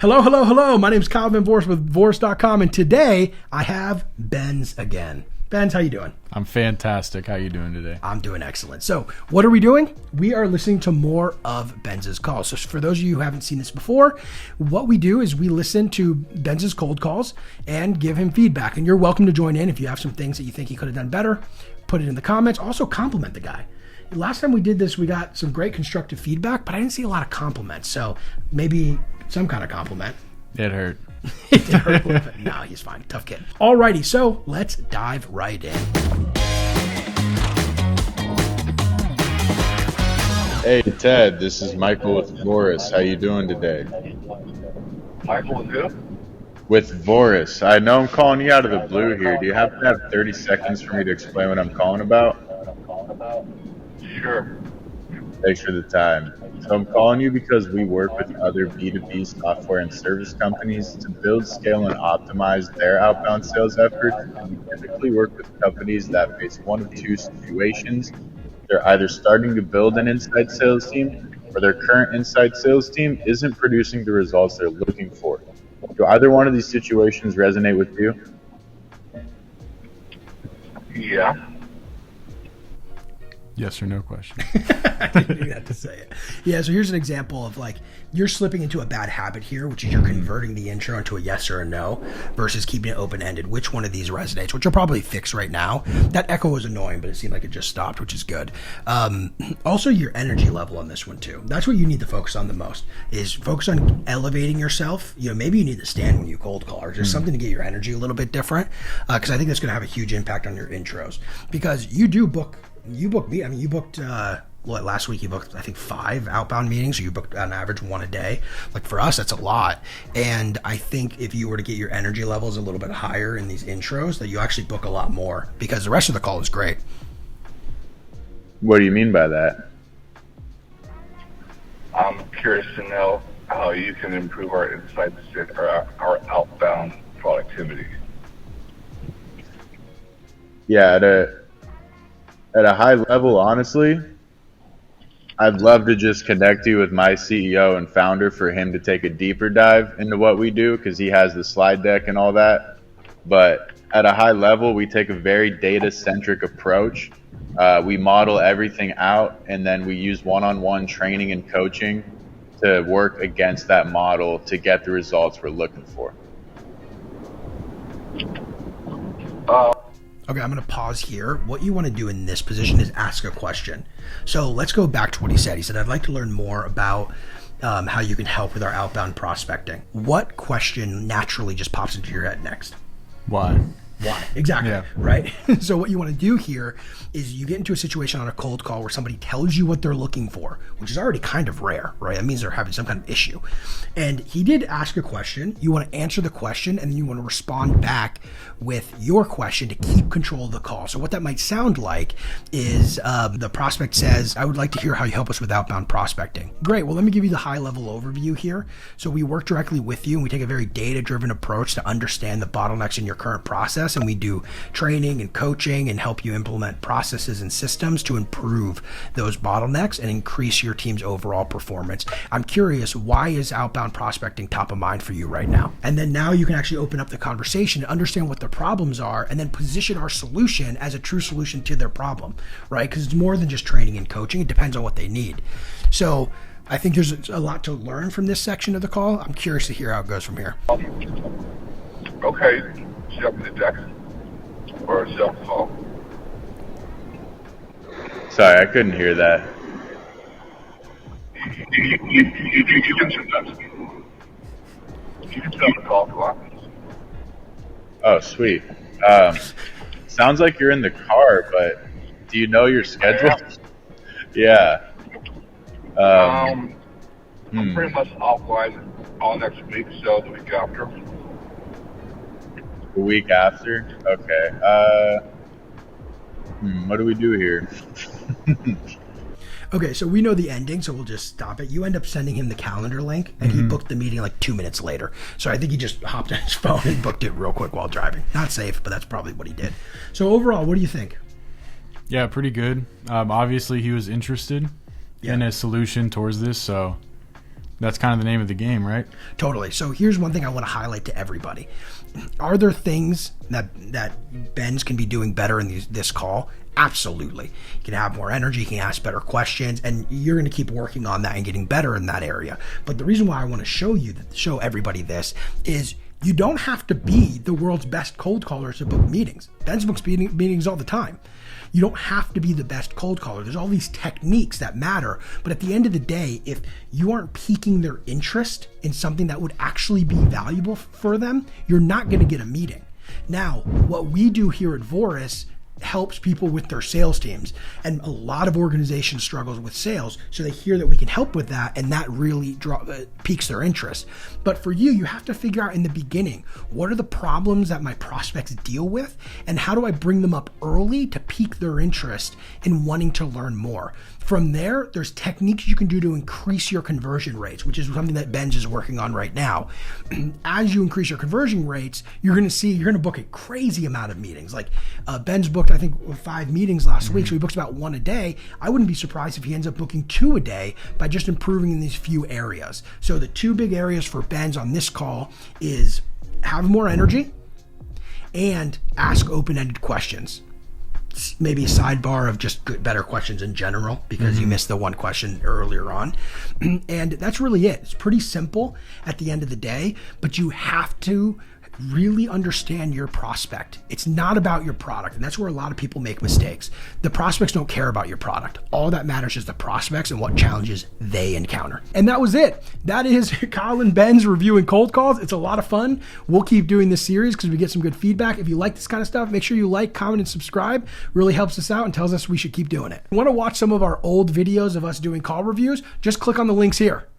Hello, hello, hello. My name is Kyle Van Voorst with Vorst.com, and today I have Benz again. Benz, how you doing? I'm fantastic. How you doing today? I'm doing excellent. So what are we doing? We are listening to more of Benz's calls. So for those of you who haven't seen this before, what we do is we listen to Benz's cold calls and give him feedback. And you're welcome to join in if you have some things that you think he could have done better. Put it in the comments. Also compliment the guy. Last time we did this, we got some great constructive feedback, but I didn't see a lot of compliments. So maybe some kind of compliment. It hurt. It did hurt a little bit. No, he's fine. Tough kid. Alrighty, so let's dive right in. Hey Ted, this is Michael with Voris. How you doing today? Michael with who? With Voris. I know I'm calling you out of the blue here. Do you happen to have 30 seconds for me to explain what I'm calling about? Sure. Thanks for the time. So I'm calling you because we work with other B2B software and service companies to build, scale, and optimize their outbound sales efforts. And we typically work with companies that face one of two situations. They're either starting to build an inside sales team, or their current inside sales team isn't producing the results they're looking for. Do either one of these situations resonate with you? Yeah. Yes or no question. I didn't do that to say it. Yeah, so here's an example of like you're slipping into a bad habit here, which is you're converting the intro into a yes or a no versus keeping it open-ended. Which one of these resonates, which you'll probably fix right now. That echo was annoying, but it seemed like it just stopped, which is good. Also, your energy level on this one too. That's what you need to focus on the most, is focus on elevating yourself. You know, maybe you need to stand when you cold call or just something to get your energy a little bit different, because I think that's going to have a huge impact on your intros, because you booked last week you booked, I think, 5 outbound meetings. So you booked on average 1 a day. Like for us, that's a lot. And I think if you were to get your energy levels a little bit higher in these intros, that you actually book a lot more, because the rest of the call is great. What do you mean by that? I'm curious to know how you can improve our our outbound productivity. Yeah, at a high level, honestly, I'd love to just connect you with my CEO and founder for him to take a deeper dive into what we do, because he has the slide deck and all that. But at a high level, we take a very data-centric approach. We model everything out, and then we use one-on-one training and coaching to work against that model to get the results we're looking for. Okay, I'm going to pause here. What you want to do in this position is ask a question. So let's go back to what he said. He said, I'd like to learn more about how you can help with our outbound prospecting. What question naturally just pops into your head next? Why? Why? Exactly. Yeah. Right? So what you want to do here is you get into a situation on a cold call where somebody tells you what they're looking for, which is already kind of rare, right? That means they're having some kind of issue. And he did ask a question. You want to answer the question, and then you want to respond back with your question to keep control of the call. So what that might sound like is the prospect says, I would like to hear how you help us with outbound prospecting. Great. Well, let me give you the high level overview here. So we work directly with you, and we take a very data-driven approach to understand the bottlenecks in your current process. And we do training and coaching and help you implement processes and systems to improve those bottlenecks and increase your team's overall performance. I'm curious, why is outbound prospecting top of mind for you right now? And then now you can actually open up the conversation and understand what their problems are, and then position our solution as a true solution to their problem, right? Because it's more than just training and coaching. It depends on what they need. So I think there's a lot to learn from this section of the call. I'm curious to hear how it goes from here. Okay, set up the deck or a cell call. Sorry, I couldn't hear that. You can set that. You can set up the call if you want. Oh, sweet. Sounds like you're in the car, but do you know your schedule? Yeah. I'm pretty much offline all next week, so the week after. The week after? Okay. What do we do here? Okay, so we know the ending, so we'll just stop it. You end up sending him the calendar link, and he booked the meeting like 2 minutes later. So I think he just hopped on his phone and booked it real quick while driving. Not safe, but that's probably what he did. So overall, what do you think? Yeah, pretty good. Obviously, he was interested in a solution towards this, so That's kind of the name of the game, right? Totally. So here's one thing I want to highlight to everybody. Are there things that Benz can be doing better in this call? Absolutely. You can have more energy, you can ask better questions, and you're going to keep working on that and getting better in that area. But the reason why I want to show everybody this is you don't have to be the world's best cold caller to book meetings. Benz books meetings all the time. You don't have to be the best cold caller. There's all these techniques that matter. But at the end of the day, if you aren't piquing their interest in something that would actually be valuable for them, you're not going to get a meeting. Now, what we do here at Voris helps people with their sales teams, and a lot of organizations struggles with sales, so they hear that we can help with that, and that really piques their interest. But for you have to figure out in the beginning, what are the problems that my prospects deal with, and how do I bring them up early to pique their interest in wanting to learn more. From there, there's techniques you can do to increase your conversion rates, which is something that Benz is working on right now. As you increase your conversion rates, you're going to book a crazy amount of meetings. Like Benz booked, I think, 5 meetings last week, so he books about 1 a day. I wouldn't be surprised if he ends up booking 2 a day by just improving in these few areas. So the 2 big areas for Benz on this call is have more energy and ask open-ended questions. Maybe a sidebar of just better questions in general, because you missed the one question earlier on. And that's really it. It's pretty simple at the end of the day, but you have to really understand your prospect. It's not about your product, and that's where a lot of people make mistakes. The prospects don't care about your product. All that matters is the prospects and what challenges they encounter. And that was it. That is Kyle and Benz reviewing cold calls. It's a lot of fun. We'll keep doing this series because we get some good feedback. If you like this kind of stuff, make sure you like, comment, and subscribe. Really helps us out and tells us we should keep doing it. Want to watch some of our old videos of us doing call reviews? Just click on the links here.